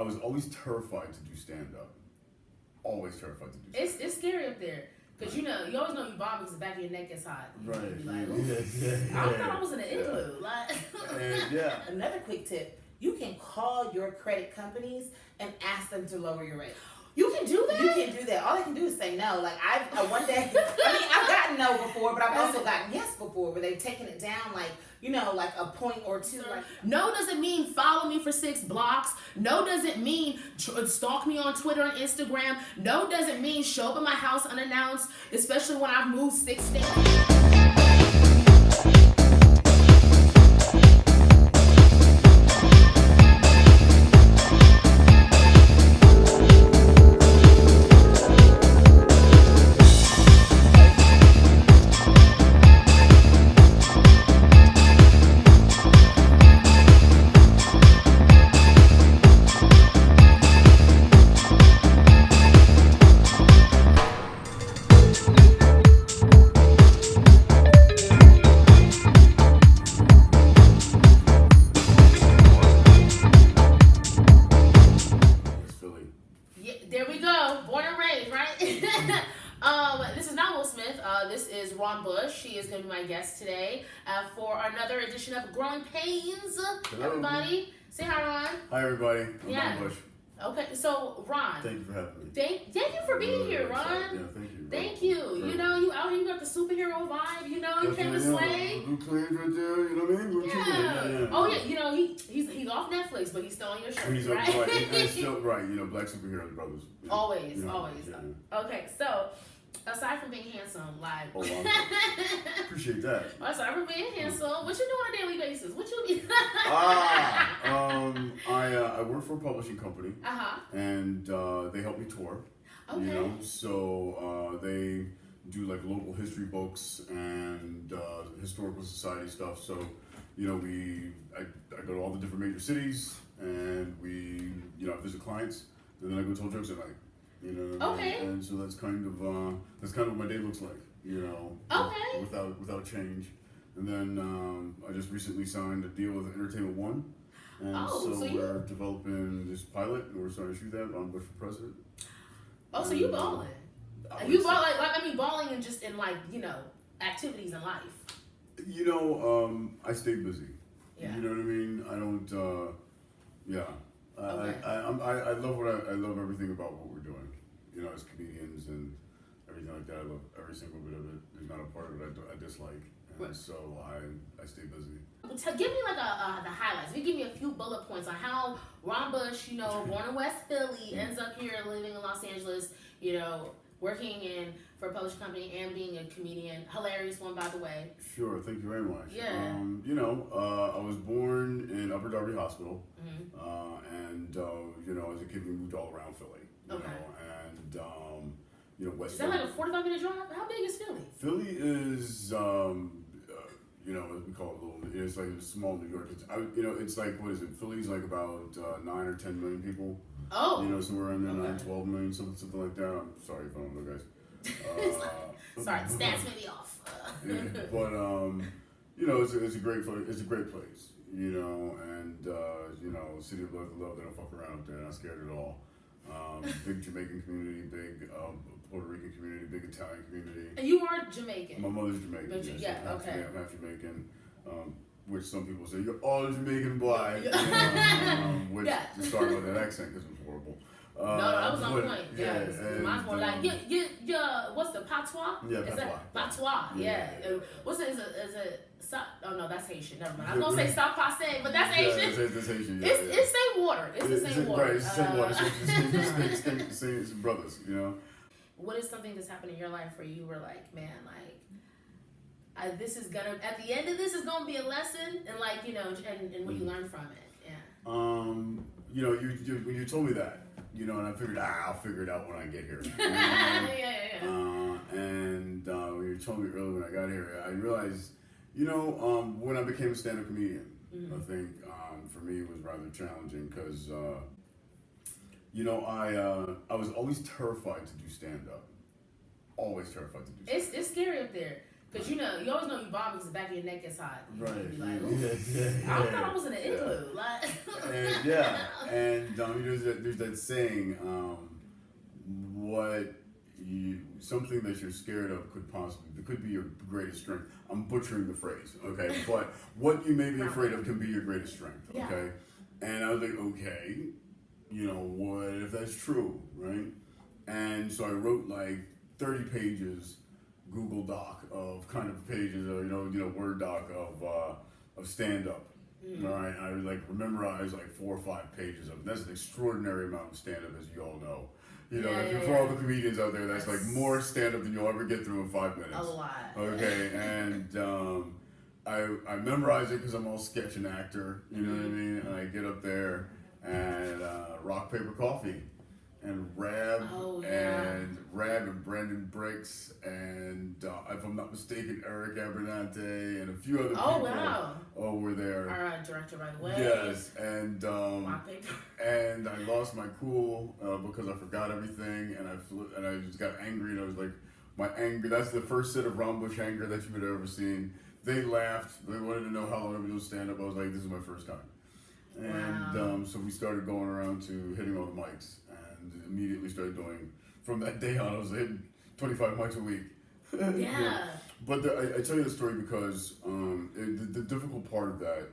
was always terrified to do stand-up. Always terrified to do stand-up. It's scary up there. Because you always know you bomb because the back of your neck gets hot. Right. Like, Yeah. I thought I was in an igloo. Like, Another quick tip. You can call your credit companies and ask them to lower your rate. You can do that? You can do that. All they can do is say no. Like, one day, I've gotten no before, but I've also gotten yes before, where they've taken it down, like, like a point or two. Like, no doesn't mean follow me for 6 blocks. No doesn't mean stalk me on Twitter and Instagram. No doesn't mean show up at my house unannounced, especially when I've moved 6 states. She is going to be my guest today for another edition of Greauxing Pains. Hello. Everybody, say hi, Ron. Hi, everybody. I'm Ron Bush. Okay, so Ron. Thank you for having me. Thank you for being here, Ron. Yeah, thank you. Thank you. You out here, you got the superhero vibe. You came to slay. Blue Clans right there. You know what I mean? Yeah. Oh yeah. He's off Netflix, but he's still on your show. He's right. He's still right. Black superheroes, brothers. Always. Yeah. Okay, so. Aside from being handsome, like... Oh, wow. Appreciate that. Aside from being handsome, what you do on a daily basis? What you be... I work for a publishing company. And they help me tour. Okay. So they do like local history books and historical society stuff. So, I go to all the different major cities and we, I visit clients and then I go tell jokes at night. Okay. And so that's kind of what my day looks like, Okay. Without change. And then I just recently signed a deal with Entertainment One, and so we're developing this pilot, and we're starting to shoot that on Bush for President. Oh, so you balling? Balling and just in activities in life. I stay busy. Yeah. You know what I mean? I don't. Yeah. Okay. I love everything about what we're doing. As comedians and everything like that. I love every single bit of it. There's not a part of it I dislike, and so I stay busy. Give me the highlights. Give me a few bullet points on how Ron Bush, born in West Philly, ends up here living in Los Angeles. Working for a publishing company and being a comedian. Hilarious one, by the way. Sure, thank you very much. Yeah. I was born in Upper Darby Hospital, and as a kid we moved all around Philly. West. Is that like a 45-minute drive? How big is Philly? Philly is, as we call it, it's like small New York. It's like, what is it? Philly's like about 9 or 10 million people. Oh. Somewhere around there, 9, 12 million, something like that. I'm sorry if I don't know, guys. Sorry, stats may be off. But it's a great place. And City of Love, they don't fuck around up there. Not scared at all. Big Jamaican community, big Puerto Rican community, big Italian community. And you are Jamaican. My mother's Jamaican. Okay. I'm half Jamaican, which some people say you're all Jamaican black. Sorry about that accent because it was horrible. No, that was on point. Yeah, mine's more like what's the patois? Yeah, patois. Yeah. What's it? Is it? Oh no, that's Haitian. Never mind. I was gonna say stop passe, but that's Haitian. It's Haitian. It's same water. It's the same water. Right, it's the same water. It's same brothers. What is something that's happened in your life where you were like, man, this is gonna at the end of this is gonna be a lesson, and and what you learned from it. Yeah. When you told me that. And I figured, I'll figure it out when I get here. And when you told me earlier when I got here, I realized, when I became a stand-up comedian, I think for me it was rather challenging because, I was always terrified to do stand-up. Always terrified to do stand-up. It's scary up there. Because you always know you bomb because the back of your neck gets hot. Right. You be like, Yeah. I thought I was in an igloo. Like, And there's that saying, something that you're scared of could be your greatest strength. I'm butchering the phrase, okay? But what you may be afraid of can be your greatest strength, okay? Yeah. And I was like, okay, what if that's true, right? And so I wrote like 30 pages Google Doc of kind of pages, or Word doc of stand up. All right, I memorized like 4 or 5 pages of it. That's an extraordinary amount of stand up, as you all know. For all the comedians out there, that's like more stand up than you'll ever get through in 5 minutes. A lot. Okay, and I memorized it because I'm all sketch and actor. You know what I mean? And I get up there and rock paper coffee. And Rab and Brandon Bricks and if I'm not mistaken, Eric Abernathy and a few other people were there. Our director right away. Yes, and and I lost my cool because I forgot everything and I just got angry and I was like, my anger. That's the first set of Ron Bush anger that you would have ever seen. They laughed. They wanted to know how long I was doing stand up. I was like, this is my first time. And so we started going around to hitting all the mics. Immediately started doing, from that day on, I was hitting 25 mics a week. Yeah. But I tell you the story because the difficult part of that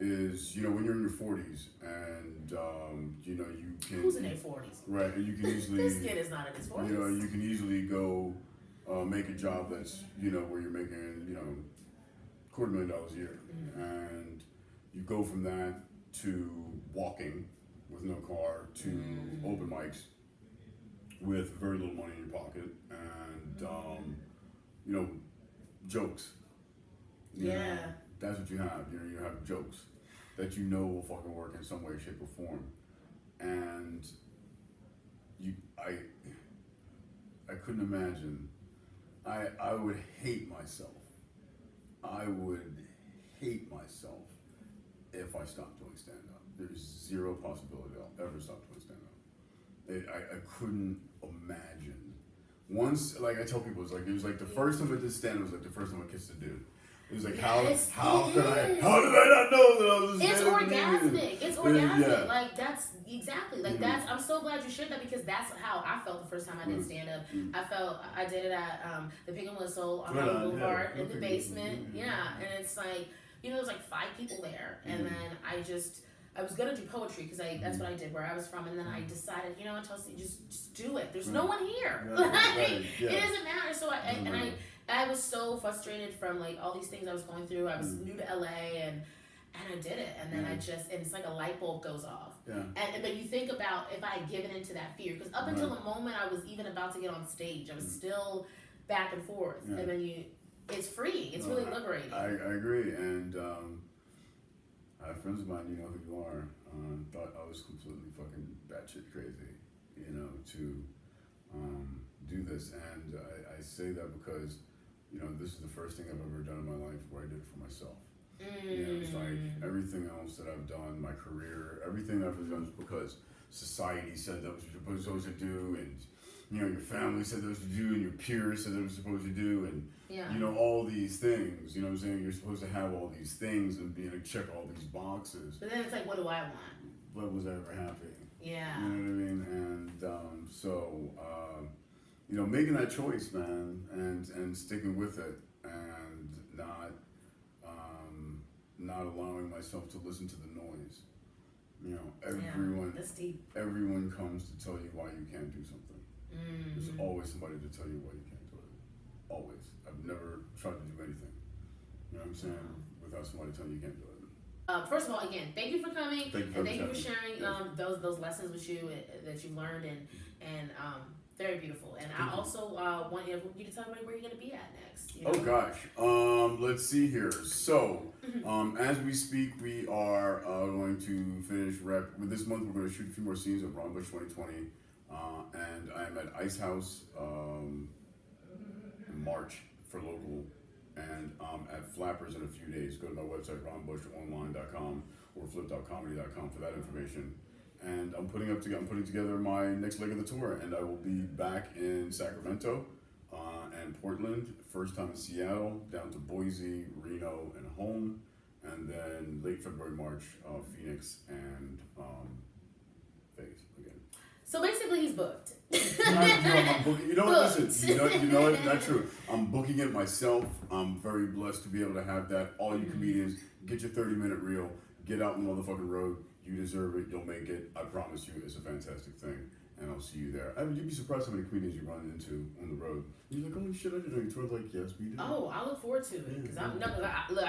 is, when you're in your 40s and, you can... Who's in their 40s? Right, and you can easily... This kid is not in his 40s. You can easily go make a job that's, where you're making, $250,000 a year. Mm-hmm. And you go from that to walking with no car to open mics with very little money in your pocket and jokes. You know, that's what you have. You have jokes that will fucking work in some way, shape, or form. And I couldn't imagine. I would hate myself. I would hate myself if I stopped doing stand-up. There's zero possibility I'll ever stop doing stand-up. I couldn't imagine. Once, like I tell people, it was like the first time I did stand-up was like the first time I kissed a dude. It was like, how did I not know that I was a It's orgasmic. It's orgasmic. Yeah. Like, that's exactly. Like, that's, I'm so glad you shared that because that's how I felt the first time I did stand up. I did it at the Pig and Whistle on Hollywood Boulevard in the basement. Yeah. And it's like, there's like 5 people there. And then I was gonna do poetry because that's what I did where I was from, and then I decided, Chelsea, just do it. There's no one here. It doesn't matter. So I was so frustrated from like all these things I was going through. I was new to LA and I did it, and then and it's like a light bulb goes off. But you think about if I had given into that fear, because up until the moment I was even about to get on stage, I was still back and forth, and then it's free. It's really liberating. I agree, and I have friends of mine, you know who you are, thought I was completely fucking batshit crazy, to do this. And I say that because, this is the first thing I've ever done in my life where I did it for myself. It's like everything else that I've done, my career, everything I've done is because society said that was what you're supposed to do, and your family said that was to do, and your peers said that was supposed to do, and all these things. What I'm saying? You're supposed to have all these things and check all these boxes. But then it's like, what do I want? But was I ever happy? Yeah. You know what I mean? And so making that choice, man, and sticking with it, and not allowing myself to listen to the noise. Everyone comes to tell you why you can't do something. There's always somebody to tell you why you can't do it. Always. I've never tried to do anything, you know what I'm saying, without somebody telling you can't do it. First of all, again, thank you for coming, and thank you for sharing those lessons with you that you learned, and very beautiful. And I also want you to tell me where you're going to be at next. Oh gosh, let's see here. So, as we speak, we are going to finish with this month. We're going to shoot a few more scenes of Ron Bush 2020, and I am at Ice House in March for local, and at Flappers in a few days. Go to my website ronbushonline.com or flip.comedy.com for that information. And I'm putting together my next leg of the tour, and I will be back in Sacramento and and Portland. First time in Seattle, down to Boise, Reno, and home. And then late February, March, Phoenix and Vegas again. So basically, he's booked. I'm booking. You know what? Booked. Listen. You know what? Not true. I'm booking it myself. I'm very blessed to be able to have that. All you comedians, get your 30-minute reel. Get out on the motherfucking road. You deserve it. You'll make it. I promise you. It's a fantastic thing. And I'll see you there. I mean, you'd be surprised how many comedians you run into on the road. You're like, holy shit, I didn't know you toured. Like, yes, we did. Oh, I look forward to it because I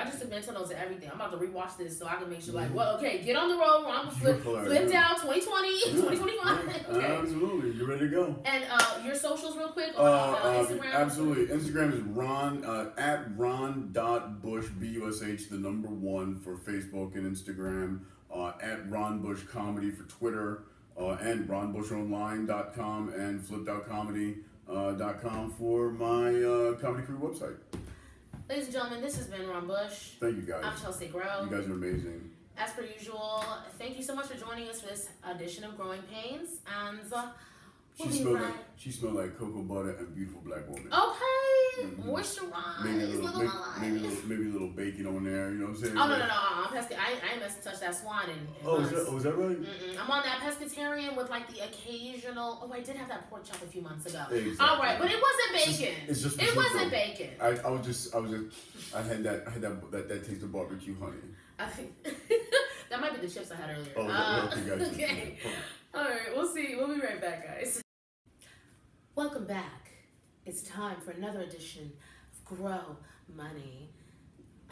just took mental notes of everything. I'm about to rewatch this so I can make sure, like, well, okay, get on the road. I'm flip down 2020, 2025. Okay. Absolutely, you're ready to go. And your socials, real quick, on Instagram. Absolutely, Instagram is Ron at Ron.Bush BUSH, the number 1 for Facebook and Instagram. At Ron Bush Comedy for Twitter. And ronbushonline.com and flippedOutComedy.com for my Comedy Crew website. Ladies and gentlemen, this has been Ron Bush. Thank you guys. I'm Chelse Greaux. You guys are amazing. As per usual, thank you so much for joining us for this edition of Greauxing Pains. And we'll She smelled like cocoa butter and beautiful black woman. Okay, moisturize. Maybe a little bacon on there, you know what I'm saying? Oh, no. I'm I ain't messing touch that swine in is that right? I'm on that pescatarian with like the occasional. Oh, I did have that pork chop a few months ago. Exactly. All right, but it wasn't bacon. It wasn't bacon. I had that taste of barbecue honey. I think that might be the chips I had earlier. Okay. All right, we'll see. We'll be right back, guys. Welcome back. It's time for another edition of Greaux Money.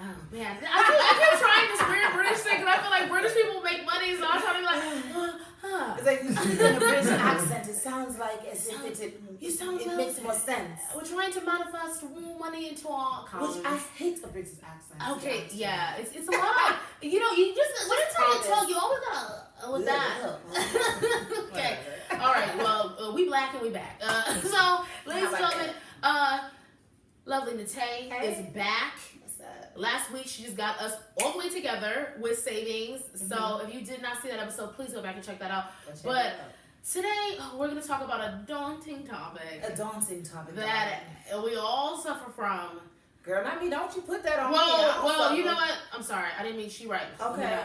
Oh man, I keep trying this weird British thing because I feel like British people make money, so I'm trying to be like, It's like in a British accent, it sounds like as if it makes more sense. We're trying to manifest real money into our economy. Which I hate a British accent. Okay, yeah, it's a lot. You know, you just when it's time to talk, you always gotta with that. Okay, all right. Well, we black and we back. So, ladies and gentlemen, lovely Nnete is back. Last week, she just got us all the way together with savings. So if you did not see that episode, please go back and check that out. But today, we're going to talk about a daunting topic. That we all suffer from. Girl, not me. Don't you put that on me. Well, you know what? I'm sorry. I didn't mean she right. Okay.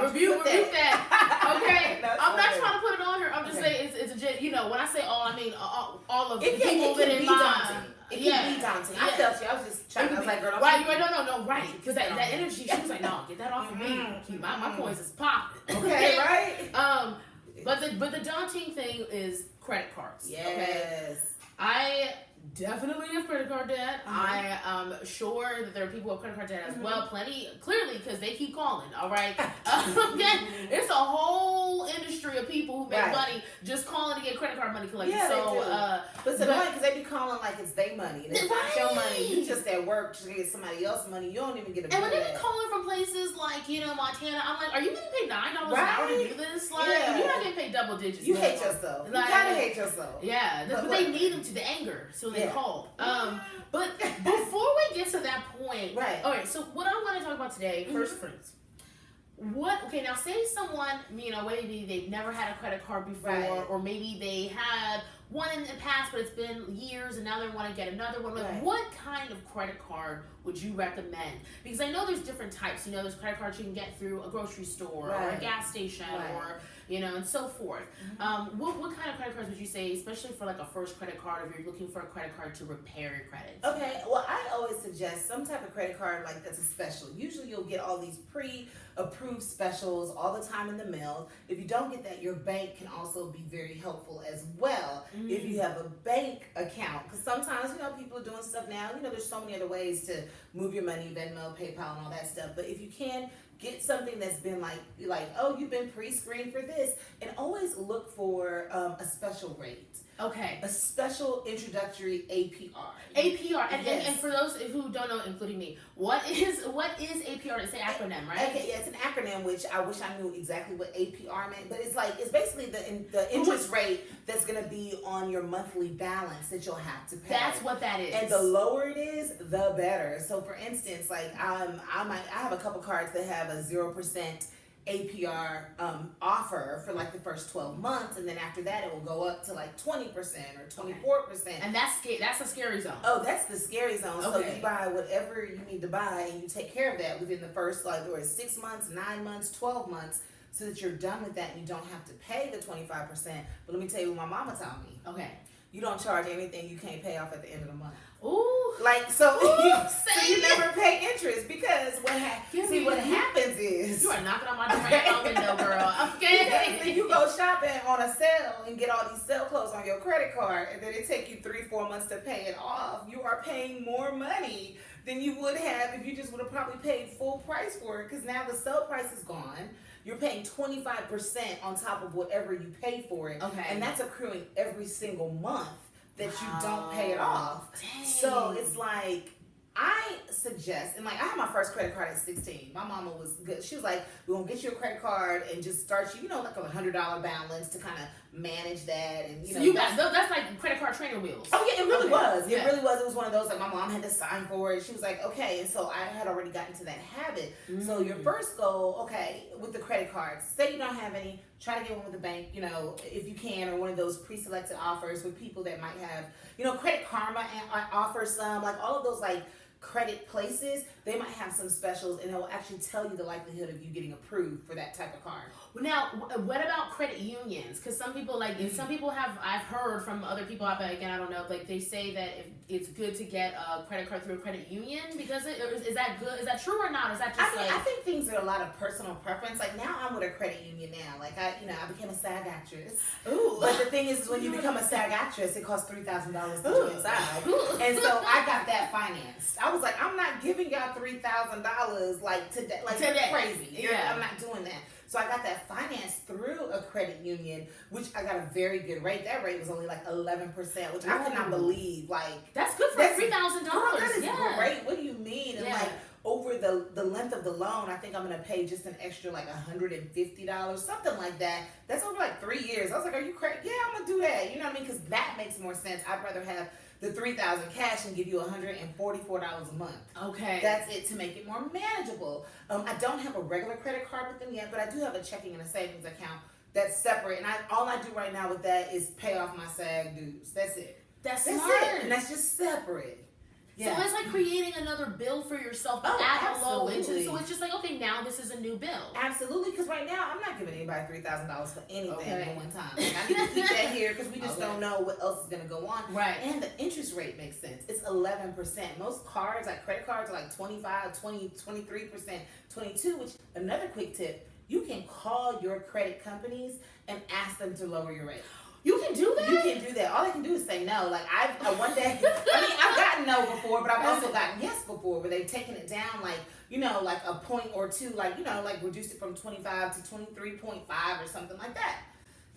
Review that. Okay. I'm not trying to put it on her. I'm just Okay. saying it's a, you know, when I say all, I mean all of the It people that in mind. It can be daunting. I felt you. I was just trying. I was like, girl, right. No, right. Because that energy, she was like, no, get that off of me. My coins is popping. Okay, right. But the daunting thing is credit cards. Yes. Okay? I definitely have credit card debt. I am sure that there are people with credit card debt as well. Plenty, clearly, because they keep calling. All right. Okay. It's a whole industry of people who make money just calling to get credit card money collected. Yeah, so, but it's annoying because they be calling like it's their money. It's not your money. You just at work to get somebody else's money. You don't even get a bill. And when they be calling from places like, you know, Montana, I'm like, are you getting paid $9 an hour to do this? Like, you're not getting paid double digits. You hate yourself. You gotta hate yourself. Yeah, but they need them to the anger, so they call. But before we get to that point, all right. So what I want to talk about today, first, friends. Okay, now say someone, you know, maybe they've never had a credit card before, or maybe they had one in the past, but it's been years, and now they want to get another one. Like, what kind of credit card would you recommend? Because I know there's different types. You know, there's credit cards you can get through a grocery store or a gas station or, you know, and so forth. What kind of credit cards would you say, especially for like a first credit card, if you're looking for a credit card to repair your credit? Okay, well, I always suggest some type of credit card like that's a special. Usually you'll get all these pre-approved specials all the time in the mail. If you don't get that, your bank can also be very helpful as well. If you have a bank account, because sometimes, you know, people are doing stuff now, you know, there's so many other ways to move your money, Venmo, PayPal, and all that stuff. But if you can get something that's been like, oh, you've been pre-screened for this, and always look for a special rate. Okay. A special introductory APR. APR, and for those who don't know, including me, what is APR? It's an acronym, right? Okay, yeah, it's an acronym, which I wish I knew exactly what APR meant, but it's basically the interest rate that's going to be on your monthly balance that you'll have to pay. That's what that is. And the lower it is, the better. So for instance, like I have a couple cards that have a 0% APR offer for like the first 12 months, and then after that it will go up to like 20% or 24%. And that's a scary zone. Oh, that's the scary zone. So Okay. you buy whatever you need to buy, and you take care of that within the first, like, or 6 months, 9 months, 12 months, so that you're done with that and you don't have to pay the 25%. But let me tell you what my mama taught me. Okay. You don't charge anything you can't pay off at the end of the month. Ooh. Like, so, Say you it. never pay interest, because what happens is, You are knocking on my Durant window, girl. because Okay. you go shopping on a sale and get all these sale clothes on your credit card, and then it take you 3-4 months to pay it off. You are paying more money than you would have if you just would have probably paid full price for it, because now the sale price is gone. You're paying 25% on top of whatever you pay for it. Okay. And that's accruing every single month that you don't pay it off. Dang. So it's like, I suggest, and like, I had my first credit card at 16. My mama was good. She was like, we're gonna get you a credit card and just start you, like a $100 balance to kind of manage that. And So you got that's like credit card trainer wheels. Oh yeah, it really Okay. was. It Yeah. really was. It was one of those, like, my mom had to sign for it. She was like, okay, and so I had already gotten to that habit. So your first goal, okay, with the credit cards, say you don't have any, try to get one with the bank, if you can, or one of those pre-selected offers with people that might have, Credit Karma offers some, like all of those, like, credit places, they might have some specials, and it will actually tell you the likelihood of you getting approved for that type of card. Now, what about credit unions? Because some people I've heard from other people, but again, I don't know, like they say that if it's good to get a credit card through a credit union because is that good? Is that true or not? Is that just I think things are a lot of personal preference. Like, now I'm with a credit union now. Like, I became a SAG actress. Ooh. But the thing is when you become a SAG actress, it costs $3,000 to join SAG. And so I got that financed. I was like, I'm not giving y'all $3,000 like today. Like, Today. crazy. Yeah. I'm not doing that. So I got that financed through a credit union, which I got a very good rate. That rate was only like 11%, which I could not believe. Like, That's good for $3,000. that is Yeah. great. What do you mean? And Yeah. like, over the length of the loan, I think I'm gonna pay just an extra like $150, something like that. That's over like 3 years. I was like, are you crazy? Yeah, I'm gonna do that. You know what I mean? Because that makes more sense. I'd rather have the $3,000 cash and give you $144 a month. Okay. That's it, to make it more manageable. I don't have a regular credit card with them yet, but I do have a checking and a savings account that's separate. And all I do right now with that is pay off my SAG dues. That's it. That's That's smart. it. And that's just separate. Yeah. So it's like creating another bill for yourself to Oh, add a low into. absolutely. So it's just like, okay, now this is a new bill. Absolutely, because right now I'm not giving anybody $3,000 for anything Okay. at one time. Like, I need to keep that here because we just Okay. don't know what else is going to go on. Right. And the interest rate makes sense. It's 11%. Most cards, like credit cards, are like 25, 20, 23%, 22. Which, another quick tip, you can call your credit companies and ask them to lower your rate. You can do that? You can do that. All I can do is say no. Like, one day, I've gotten no before, but I've also gotten yes before, where they've taken it down, like, like a point or two, like, like reduced it from 25 to 23.5 or something like that.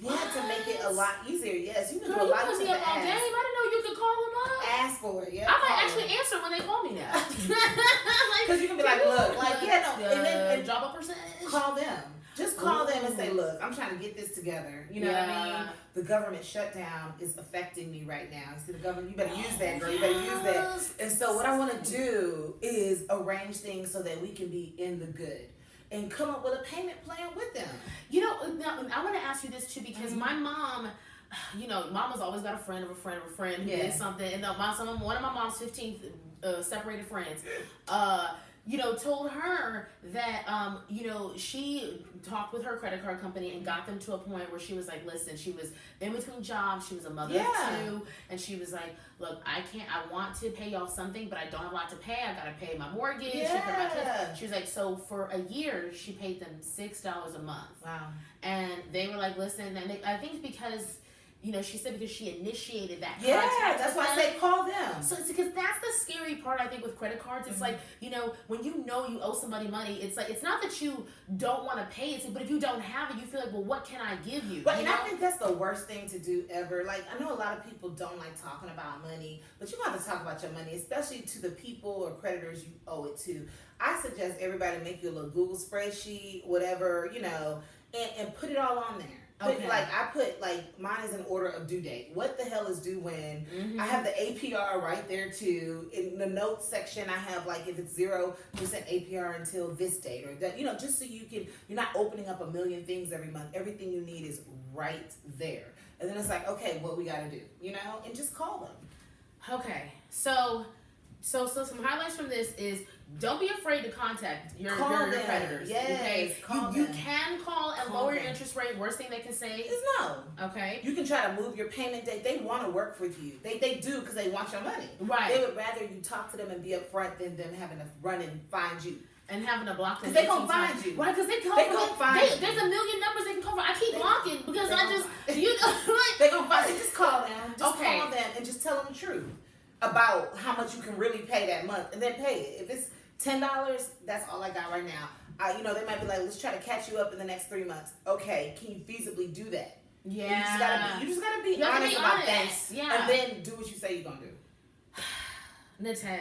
Yeah, to make it a lot easier. Yes, you can Girl, do a you lot put of me stuff up to all game. ask. I didn't know you could call them up. Ask for it, yeah. I might actually answer when they call me now. Because you can be like, look, like, yeah, no, and then drop a percentage. call them. Just call them and say, look, I'm trying to get this together. You know what I mean? The government shutdown is affecting me right now. See, the government, you better use that, girl. You better use that. And so what I want to do is arrange things so that we can be in the good and come up with a payment plan with them. Now, I want to ask you this too, because my mom, mama's always got a friend of a friend of a friend who did something. And one of my mom's 15 separated friends, told her that, she talked with her credit card company and got them to a point where she was like, listen, she was in between jobs, she was a mother of two, and she was like, look, I want to pay y'all something, but I don't have a lot to pay. I gotta pay my mortgage. She was like, so for a year, she paid them $6 a month. Wow. And they were like, listen, and I think because, she said because she initiated that Yeah, contact that's with why I them. say call them. So it's because that's the scary part, I think, with credit cards. It's like, when you owe somebody money, it's like, it's not that you don't want to pay it, but if you don't have it, you feel like, well, what can I give you? But and I think that's the worst thing to do ever. Like, I know a lot of people don't like talking about money, but you have to talk about your money, especially to the people or creditors you owe it to. I suggest everybody make you a little Google spreadsheet, whatever, and put it all on there. Okay. I put like mine is in order of due date. What the hell is due when? Mhm. I have the APR right there too. In the notes section, I have like if it's 0% APR until this date or that, just so you're not opening up a million things every month. Everything you need is right there. And then it's like, okay, what we got to do, and just call them. Okay, so some highlights from this is don't be afraid to contact your creditors. Yes, okay, call you them. can call and Call lower your them. interest rate. Worst thing they can say Is no. Okay. You can try to move your payment date. They want to work with you. They do because they want your money. Right. They would rather you talk to them and be upfront than them having to run and find you. And having to block them. Because they gonna find you. Right, because they gonna find you. There's a million numbers they can cover. I keep blocking because they I gonna just like they gonna find you. Just call them. Just Okay. call them and just tell them the truth about how much you can really pay that month, and then pay it. If it's $10, that's all I got right now. They might be like, let's try to catch you up in the next 3 months. Okay, can you feasibly do that? Yeah. And you just gotta be You have to honest be about honest. things, Yeah. and then do what you say you're gonna do. Nnete.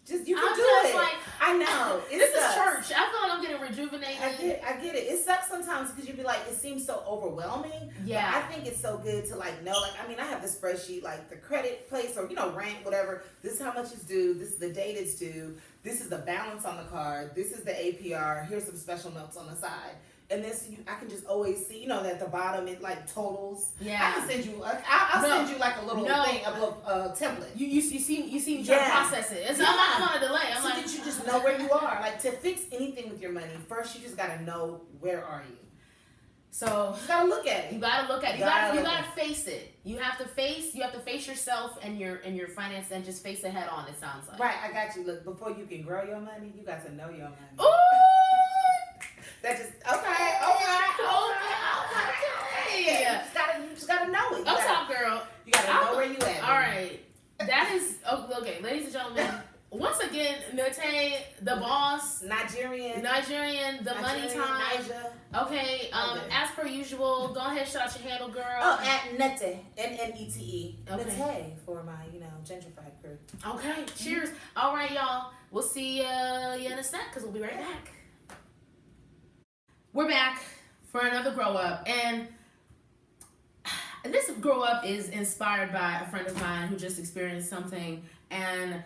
Just you can I'm do just it. like, I know. This It sucks. is church. I feel like I'm getting rejuvenated. I get it. It sucks sometimes because you'd be like, it seems so overwhelming. Yeah. But I think it's so good to know. I have the spreadsheet, like the credit place or rent, whatever. This is how much is due. This is the date it's due. This is the balance on the card. This is the APR. Here's some special notes on the side. And then I can just always see, at the bottom it totals. Yeah. I can send you. I'll send you a little thing, a little template. You see me trying to process it. It's, I'm on a delay. I'm so like, that you just know where you are. To fix anything with your money, first you just gotta know where are you. So You just gotta look at it. you gotta look at it. You gotta face it. You have to face yourself and your finance and just face it head on. It sounds like. Right, I got you. Look, before you can grow your money, you got to know your money. Ooh. That just okay. You just gotta know it. Up top, girl. You gotta know where you at. All right. That is okay, ladies and gentlemen. Once again, Nnete, the boss, Nigerian, the money time. Niger. Okay. As per usual, go ahead, shout out your handle, girl. Oh, at Nnete, Nnete, Okay. Nnete for my gentrified crew. Okay. Cheers. All right, y'all. We'll see you in a sec because we'll be right back. We're back for another Grow Up, and this Grow Up is inspired by a friend of mine who just experienced something, and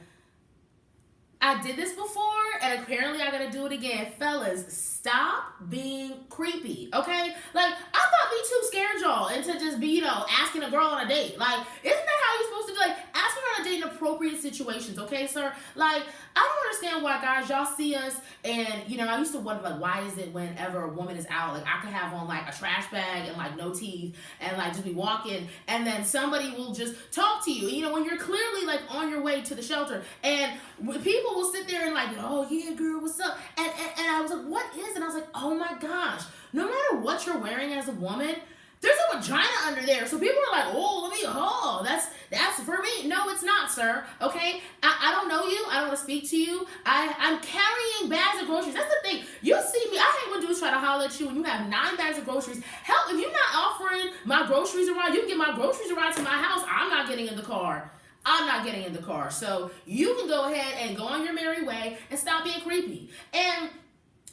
I did this before, and apparently I gotta do it again. Fellas, stop being creepy, okay? I thought me too scared y'all into just be, asking a girl on a date. Isn't that how you're supposed to do? Asking her on a date in appropriate situations, okay, sir? I don't understand why, guys, y'all see us, and, I used to wonder, why is it whenever a woman is out, I could have on, a trash bag and, no teeth, and, just be walking, and then somebody will just talk to you, when you're clearly, on your way to the shelter, and people will sit there and, oh, yeah, girl, what's up? And I was like, what is it? And I was like, oh, my gosh, no matter what you're wearing as a woman, there's a vagina under there. So people are like, oh, that's for me. No, it's not, sir. Okay? I don't know you. I don't want to speak to you. I'm carrying bags of groceries. That's the thing. You see me. I hate when dudes try to holler at you when you have 9 bags of groceries. Hell, if you're not offering my groceries around, you can get my groceries around to my house. I'm not getting in the car. So you can go ahead and go on your merry way and stop being creepy. And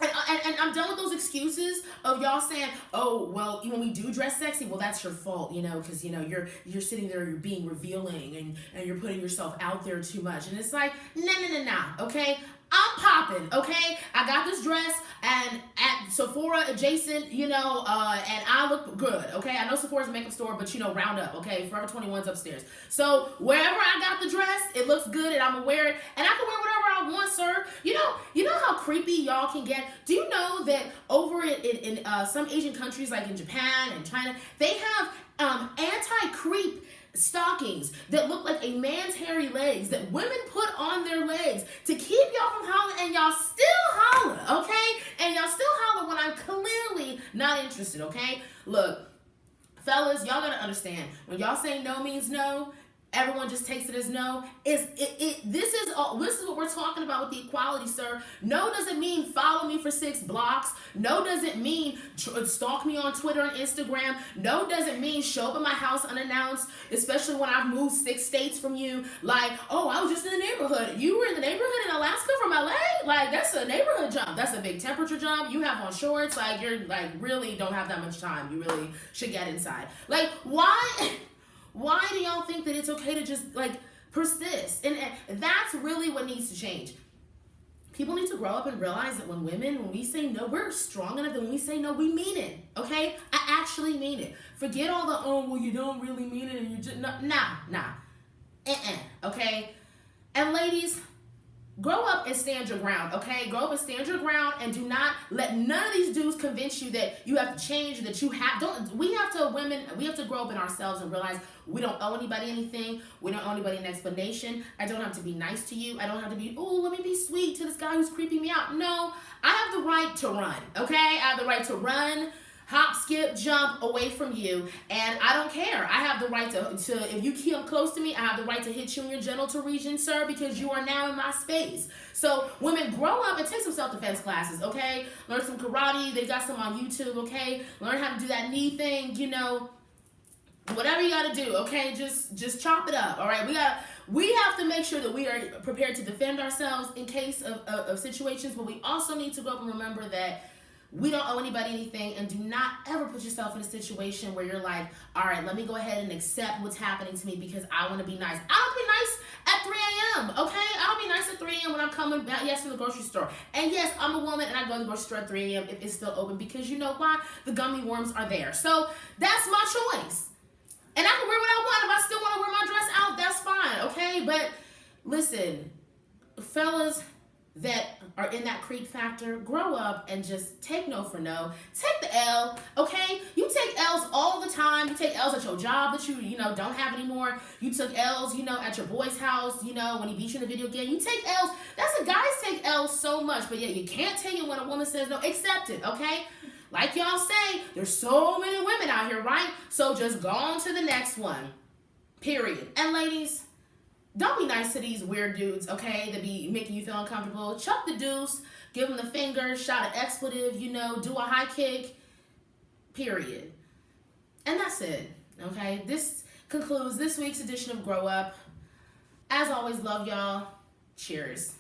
I'm done with those excuses of y'all saying, oh, well, when we do dress sexy, well, that's your fault, because, you're sitting there, you're being revealing, and you're putting yourself out there too much. And it's like, nah, okay? I'm popping, okay? I got this dress and at Sephora adjacent, and I look good, okay? I know Sephora's a makeup store, but round up, okay? Forever 21's upstairs. So wherever I got the dress, it looks good and I'm gonna wear it, and I can wear whatever I want, sir. You know how creepy y'all can get? Do you know that over in some Asian countries, like in Japan and China, they have anti-creep stockings that look like a man's hairy legs that women put on their legs to keep y'all from hollering, and y'all still holler, okay? And y'all still holler when I'm clearly not interested, okay? Look, fellas, y'all gotta understand, when y'all say no means no, everyone just takes it as no. This is what we're talking about with the equality, sir. No doesn't mean follow me for 6 blocks. No doesn't mean stalk me on Twitter and Instagram. No doesn't mean show up at my house unannounced, especially when I've moved 6 states from you. Like, oh, I was just in the neighborhood. You were in the neighborhood in Alaska from LA? Like, that's a neighborhood jump. That's a big temperature jump. You have on shorts. Like, you're like really don't have that much time. You really should get inside. Like, why do y'all think that it's okay to just like persist? And that's really what needs to change. People need to grow up and realize that when we say no, we're strong enough that when we say no, we mean it. Okay? I actually mean it. Forget all the, oh, well, you don't really mean it and you just, nah. Okay? And ladies, grow up and stand your ground, okay? Grow up and stand your ground and do not let none of these dudes convince you that you have to change, that you have, we have to grow up in ourselves and realize we don't owe anybody anything. We don't owe anybody an explanation. I don't have to be nice to you. I don't have to be, oh, let me be sweet to this guy who's creeping me out. No, I have the right to run, okay? I have the right to run, hop, skip, jump away from you, and I don't care. I have the right to if you come close to me, I have the right to hit you in your genital region, sir, because you are now in my space. So women, grow up and take some self-defense classes, okay? Learn some karate. They got some on YouTube, okay? Learn how to do that knee thing, you know, whatever you got to do, okay? Just chop it up, all right? We have to make sure that we are prepared to defend ourselves in case of situations, but we also need to grow up and remember that we don't owe anybody anything, and do not ever put yourself in a situation where you're like, all right, let me go ahead and accept what's happening to me because I want to be nice. I don't be nice at 3 a.m., okay? I don't be nice at 3 a.m. when I'm coming back, yes, from the grocery store. And yes, I'm a woman and I go to the grocery store at 3 a.m. if it's still open because you know why? The gummy worms are there. So that's my choice. And I can wear what I want. If I still want to wear my dress out, that's fine, okay? But listen, fellas that are in that creep factor, grow up and just take no for no. Take the L, okay? You take L's all the time. You take L's at your job that you don't have anymore. You took L's, at your boy's house, when he beat you in a video game. You take L's. That's the guys take L's so much, but yeah, you can't take it when a woman says no. Accept it, okay? Like y'all say, there's so many women out here, right? So just go on to the next one, period. And ladies, don't be nice to these weird dudes, okay, that be making you feel uncomfortable. Chuck the deuce, give them the finger, shout an expletive, do a high kick, period. And that's it, okay? This concludes this week's edition of Grow Up. As always, love y'all. Cheers.